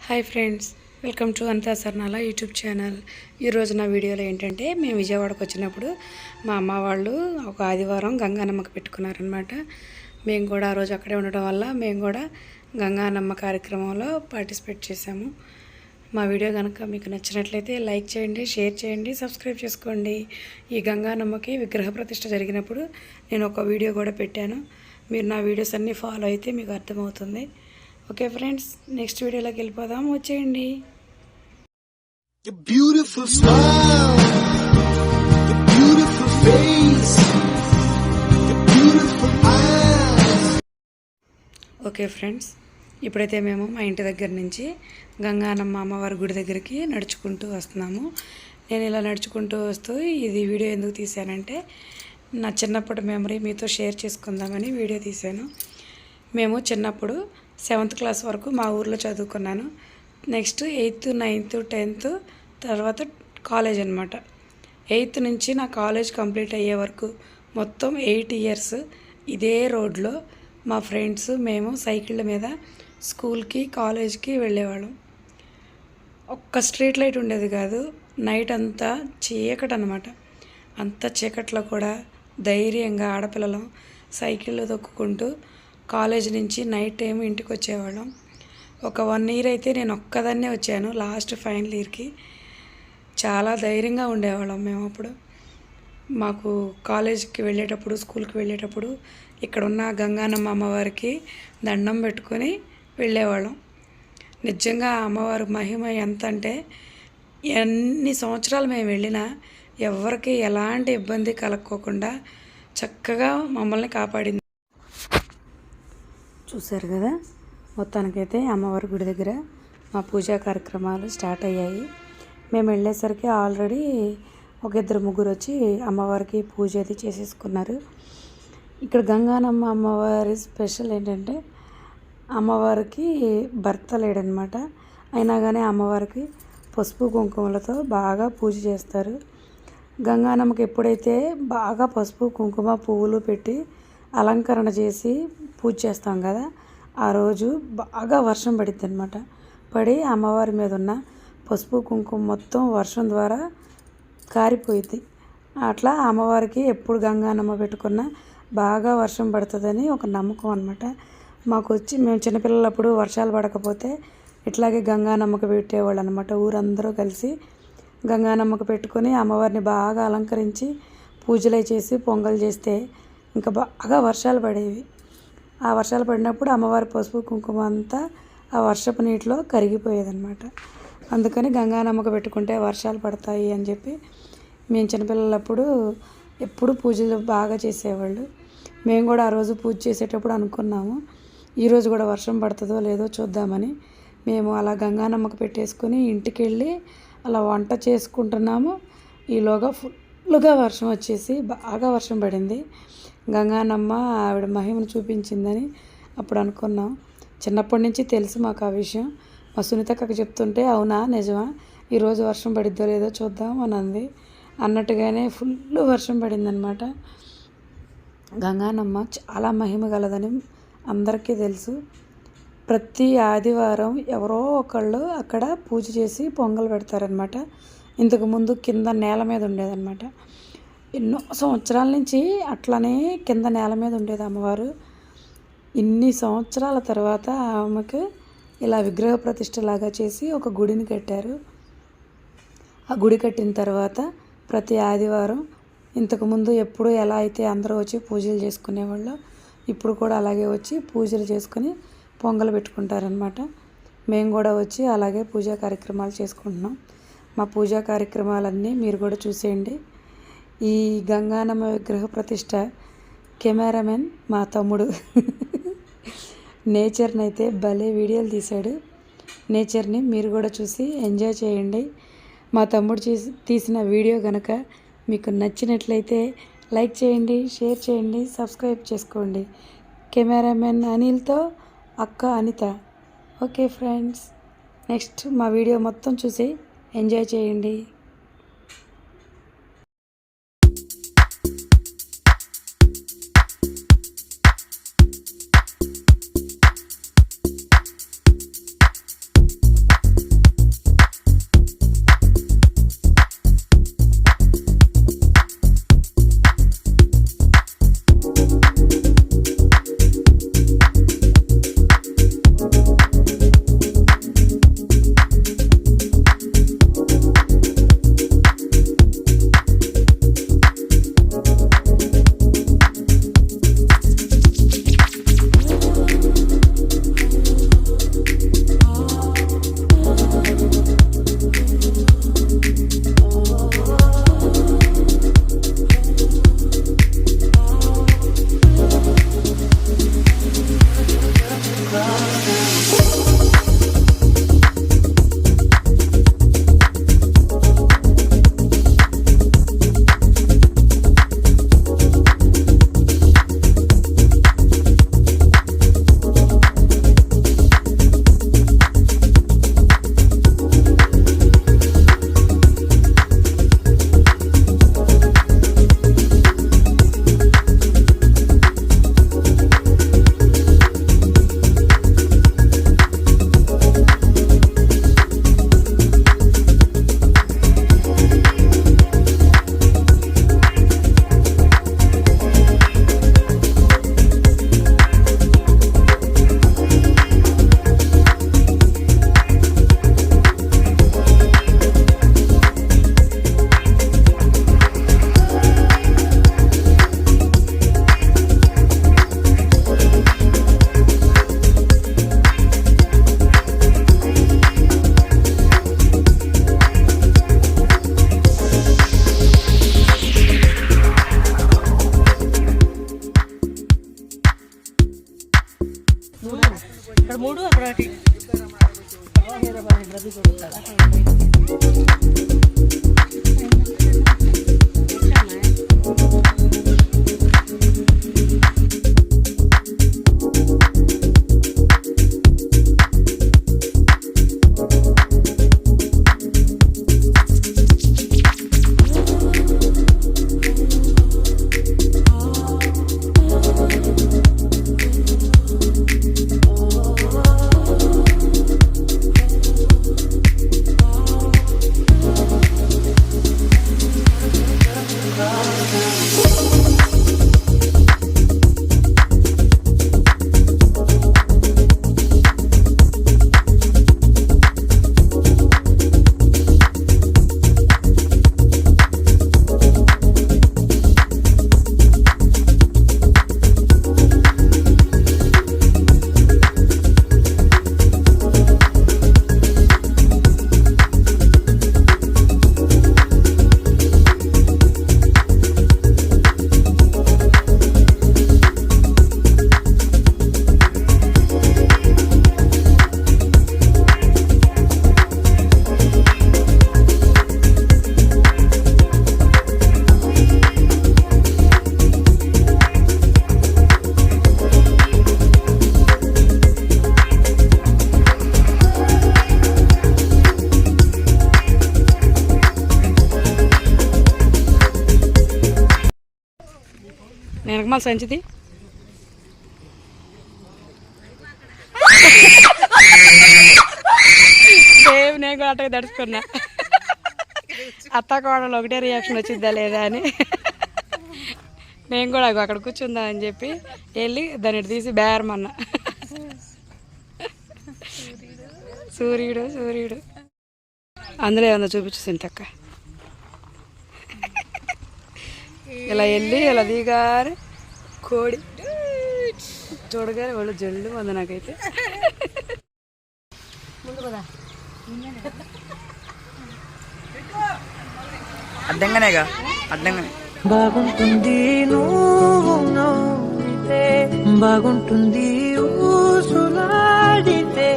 Hi friends, welcome to అంతా Sarnala YouTube channel. ఈరోజు నా వీడియోలో ఏంటంటే మేము విజయవాడకు వచ్చినప్పుడు మా అమ్మ వాళ్ళు ఒక ఆదివారం గంగానమ్మకి పెట్టుకున్నారనమాట. మేము కూడా ఆ రోజు అక్కడే ఉండడం వల్ల మేము కూడా గంగానమ్మ కార్యక్రమంలో పార్టిసిపేట్ చేశాము. మా వీడియో కనుక మీకు నచ్చినట్లయితే లైక్ చేయండి, షేర్ చేయండి, సబ్స్క్రైబ్ చేసుకోండి. ఈ గంగానమ్మకి విగ్రహ ప్రతిష్ఠ జరిగినప్పుడు నేను ఒక వీడియో కూడా పెట్టాను. మీరు నా వీడియోస్ అన్నీ ఫాలో అయితే మీకు అర్థమవుతుంది. ఓకే ఫ్రెండ్స్, నెక్స్ట్ వీడియోలోకి వెళ్ళిపోదాం, వచ్చేయండి. ఓకే ఫ్రెండ్స్, ఇప్పుడైతే మేము మా ఇంటి దగ్గర నుంచి గంగానమ్మ అమ్మవారి గుడి దగ్గరికి నడుచుకుంటూ వస్తున్నాము. నేను ఇలా నడుచుకుంటూ వస్తూ ఇది వీడియో ఎందుకు తీశానంటే నా చిన్నప్పటి మెమరీ మీతో షేర్ చేసుకుందామని వీడియో తీశాను. మేము చిన్నప్పుడు 7th క్లాస్ వరకు మా ఊర్లో చదువుకున్నాను. నెక్స్ట్ 8th, 9th, 10th తర్వాత కాలేజ్ అనమాట. 8th నుంచి నా కాలేజ్ కంప్లీట్ అయ్యే వరకు మొత్తం 8 years ఇదే రోడ్లో మా ఫ్రెండ్స్ మేము సైకిళ్ళ మీద స్కూల్కి కాలేజ్కి వెళ్ళేవాళ్ళం. ఒక్క స్ట్రీట్ లైట్ ఉండేది కాదు. నైట్ అంతా చీకటి అనమాట. అంత చీకట్లో కూడా ధైర్యంగా ఆడపిల్లలం సైకిళ్ళు తొక్కుకుంటూ కాలేజ్ నుంచి నైట్ టైం ఇంటికి వచ్చేవాళ్ళం. ఒక 1 year అయితే నేను ఒక్కదాన్నే వచ్చాను. లాస్ట్ ఫైనల్ ఇయర్కి చాలా ధైర్యంగా ఉండేవాళ్ళం మేము. అప్పుడు మాకు కాలేజ్కి వెళ్ళేటప్పుడు, స్కూల్కి వెళ్ళేటప్పుడు ఇక్కడ ఉన్న గంగానమ్మ అమ్మవారికి దండం పెట్టుకొని వెళ్ళేవాళ్ళం. నిజంగా అమ్మవారి మహిమ ఎంత అంటే ఎన్ని సంవత్సరాలు మేము వెళ్ళినా ఎవరికి ఎలాంటి ఇబ్బంది కలక్కోకుండా చక్కగా మమ్మల్ని కాపాడింది. చూశారు కదా, మొత్తానికైతే అమ్మవారి గుడి దగ్గర మా పూజా కార్యక్రమాలు స్టార్ట్ అయ్యాయి. మేము వెళ్ళేసరికి ఆల్రెడీ ఒక 2-3 వచ్చి అమ్మవారికి పూజ అది చేసేసుకున్నారు. ఇక్కడ గంగానమ్మ అమ్మవారి స్పెషల్ ఏంటంటే అమ్మవారికి భర్త లేడనమాట. అయినా కానీ అమ్మవారికి పసుపు కుంకుమలతో బాగా పూజ చేస్తారు. గంగానమ్మకి ఎప్పుడైతే బాగా పసుపు కుంకుమ పువ్వులు పెట్టి అలంకరణ చేసి పూజ చేస్తాం కదా, ఆ రోజు బాగా వర్షం పడిద్ది అనమాట. పడి అమ్మవారి మీద ఉన్న పసుపు కుంకుమ మొత్తం వర్షం ద్వారా కారిపోయిద్ది. అట్లా అమ్మవారికి ఎప్పుడు గంగానమ్మ పెట్టుకున్నా బాగా వర్షం పడుతుందని ఒక నమ్మకం అనమాట. మాకు వచ్చి మేము చిన్నపిల్లలప్పుడు వర్షాలు పడకపోతే ఇట్లాగే గంగానమ్మకి పెట్టేవాళ్ళు అనమాట. ఊరందరూ కలిసి గంగానమ్మకి పెట్టుకొని అమ్మవారిని బాగా అలంకరించి పూజలు చేసి పొంగల్ చేస్తే ఇంకా బాగా వర్షాలు పడేవి. ఆ వర్షాలు పడినప్పుడు అమ్మవారి పసుపు కుంకుమ అంతా ఆ వర్షపు నీటిలో కరిగిపోయేదన్నమాట. అందుకని గంగానమ్మకు పెట్టుకుంటే వర్షాలు పడతాయి అని చెప్పి మేము చిన్నపిల్లలప్పుడు ఎప్పుడు పూజలు బాగా చేసేవాళ్ళు. మేము కూడా ఆ రోజు పూజ చేసేటప్పుడు అనుకున్నాము, ఈరోజు కూడా వర్షం పడుతుందో లేదో చూద్దామని. మేము అలా గంగానమ్మకు పెట్టేసుకొని ఇంటికి వెళ్ళి అలా వంట చేసుకుంటున్నాము. ఈలోగా ఫుల్గా వర్షం వచ్చేసి బాగా వర్షం పడింది. గంగానమ్మ ఆవిడ మహిమను చూపించిందని అప్పుడు అనుకున్నాం. చిన్నప్పటి నుంచి తెలుసు మాకు ఆ విషయం. మా సునీతక్కకి చెప్తుంటే అవునా నిజమా, ఈరోజు వర్షం పడిద్దో లేదో చూద్దాం అని అంది. అన్నట్టుగానే ఫుల్ వర్షం పడిందనమాట. గంగానమ్మ చాలా మహిమ గలదని అందరికీ తెలుసు. ప్రతి ఆదివారం ఎవరో ఒకళ్ళు అక్కడ పూజ చేసి పొంగల్ పెడతారనమాట. ఇంతకుముందు కింద నేల మీద ఉండేదన్నమాట. ఎన్నో సంవత్సరాల నుంచి అట్లనే కింద నేల మీద ఉండేది అమ్మవారు. ఇన్ని సంవత్సరాల తర్వాత ఆమెకు ఇలా విగ్రహ ప్రతిష్టలాగా చేసి ఒక గుడిని కట్టారు. ఆ గుడి కట్టిన తర్వాత ప్రతి ఆదివారం ఇంతకుముందు ఎప్పుడు ఎలా అయితే అందరూ వచ్చి పూజలు చేసుకునేవాళ్ళో ఇప్పుడు కూడా అలాగే వచ్చి పూజలు చేసుకుని పొంగలు పెట్టుకుంటారనమాట. మేము కూడా వచ్చి అలాగే పూజా కార్యక్రమాలు చేసుకుంటున్నాం. మా పూజా కార్యక్రమాలన్నీ మీరు కూడా చూసేయండి. ఈ గంగానమ్మ విగ్రహ ప్రతిష్ట కెమెరామెన్ మా తమ్ముడు నేచర్ని అయితే భలే వీడియోలు తీశాడు. నేచర్ని మీరు కూడా చూసి ఎంజాయ్ చేయండి. మా తమ్ముడు తీసిన వీడియో కనుక మీకు నచ్చినట్లయితే లైక్ చేయండి, షేర్ చేయండి, సబ్స్క్రైబ్ చేసుకోండి. కెమెరామెన్ అనిల్తో అక్క అనిత. ఓకే ఫ్రెండ్స్, నెక్స్ట్ మా వీడియో మొత్తం చూసి ఎంజాయ్ చేయండి. వెనకమాల సంచిది సేమ్ నేను కూడా అట్టగా తడుచుకున్నా. అత్త కోడలు ఒకటే రియాక్షన్ వచ్చిద్దా లేదా అని నేను కూడా అక్కడ కూర్చుందా అని చెప్పి వెళ్ళి దాన్ని తీసి బేరమన్నా. సూర్యుడు సూర్యుడు అందులో ఏమన్నా చూపించేసింది తక్క. ఇలా వెళ్ళి ఇలా దిగారు కోడి చూడగానే వాళ్ళు జల్లు ఉంది నాకైతే. అడ్డంగానేగా అడ్డంగానే బాగుంటుంది నువ్వు నవ్వితే, బాగుంటుంది ఊసులాడితే.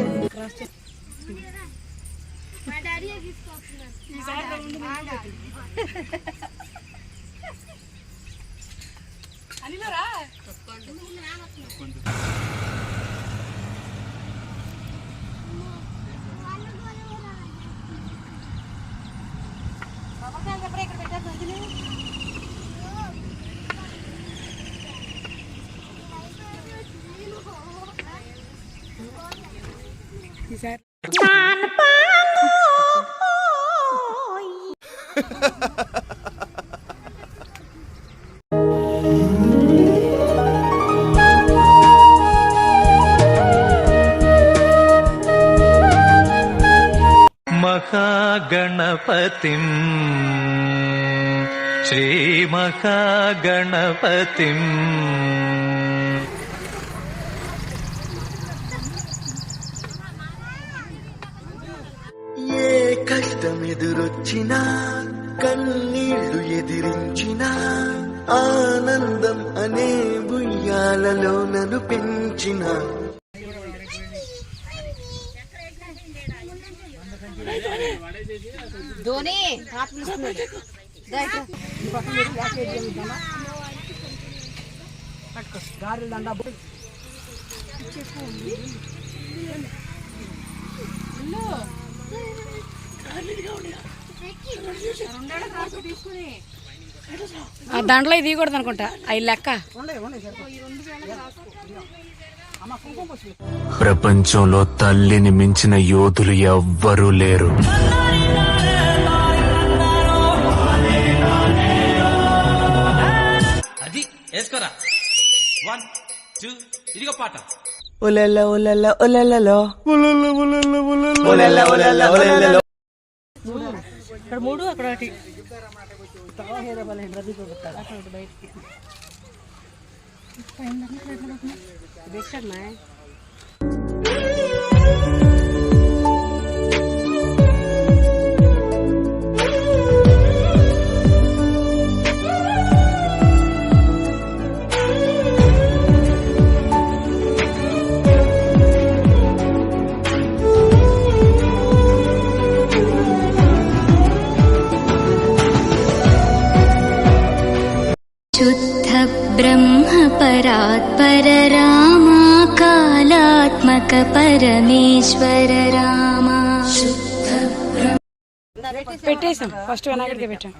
మహాగణపతిం శ్రీ మహాగణపతిం ఏ కష్టం ఎదురొచ్చినా కన్నీళ్లు ఎదిరించినా ఆనందం అనే బుయ్యాలలో నన్ను పెంచిన ధోని ఆ దాంట్లో ఇది కూడా అనుకుంటా అవి లెక్క. ప్రపంచంలో తల్లిని మించిన యోధులు ఎవ్వరూ లేరు. అది వేసుకోరా 1 2 ఇదిగో పాట. ఒలెల్ల ఒలెల్ల ఒలెల్లలో ఒలెల్ల ఒలెల్ల ఒలెల్ల ఒలెల్ల ఒలెల్ల ఒలెల్లలో. ఇక్కడ 3 అక్కడ 1 పరాత్పర రామా కాలాత్మక పరమేశ్వర రామా పెట్టేసాం ఫస్ట్ వినాయకుడికి పెట్టాం.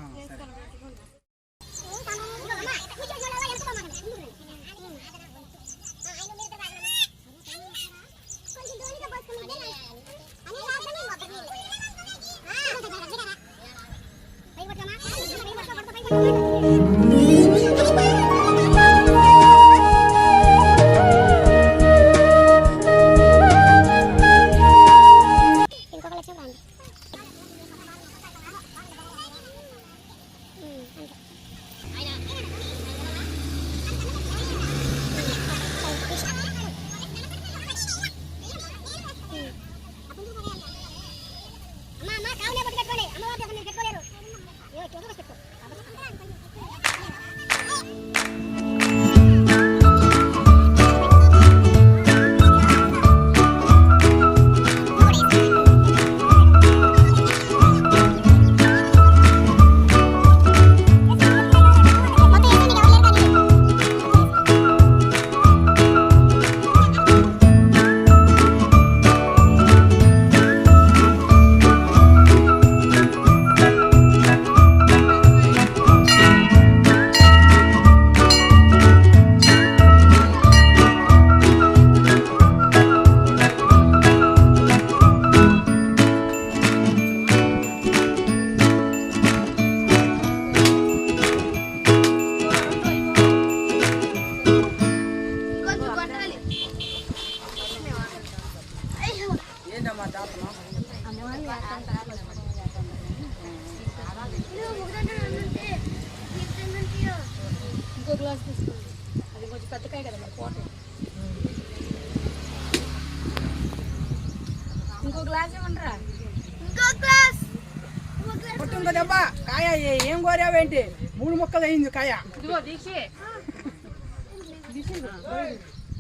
కొట్టుందో దెబ్బ కాయ ఏం కోరావేంటి 3 ముక్కలు అయింది కాయ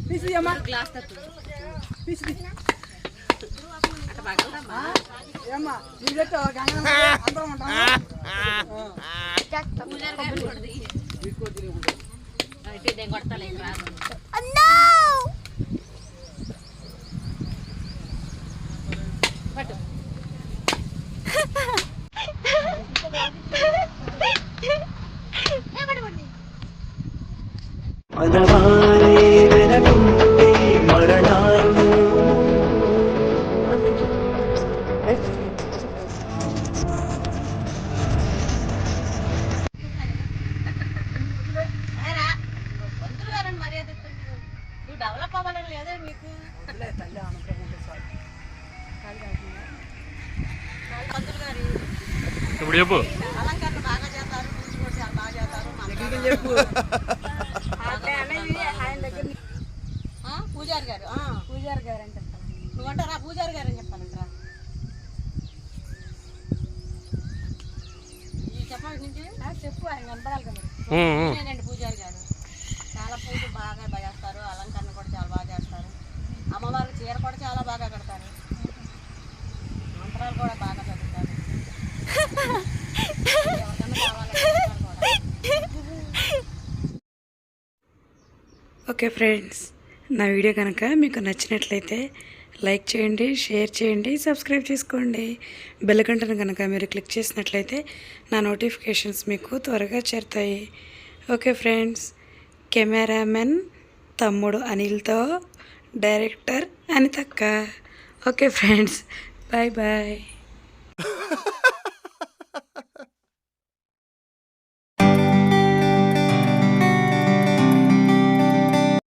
తీసి అమ్మా తీసి ఏమ్మా నీ చెట్టు అందరం ఉంటాం ఇప్పుడు చెప్పు పూజారి గారు అని చెప్పాలి. నువ్వంటారా పూజారి గారు అని చెప్పాలంటారా? చెప్పాలి నుంచి చెప్పు, ఆయన కనపడాలి కదా. నేనండి పూజారి గారు. చాలా పూజ బాగా చేస్తారు, అలంకరణ కూడా చాలా బాగా చేస్తారు. అమ్మవారికి చీర కూడా చాలా బాగా కడతారు, మంత్రాలు కూడా బాగా చదువుతారు. ఓకే ఫ్రెండ్స్, నా వీడియో కనుక మీకు నచ్చినట్లయితే లైక్ చేయండి, షేర్ చేయండి, సబ్స్క్రైబ్ చేసుకోండి. బెల్ గంటను కనుక మీరు క్లిక్ చేసినట్లయితే నా నోటిఫికేషన్స్ మీకు త్వరగా చేరుతాయి. ఓకే ఫ్రెండ్స్, కెమెరామెన్ తమ్ముడు అనిల్తో డైరెక్టర్ అనితక్క. Okay friends, bye bye.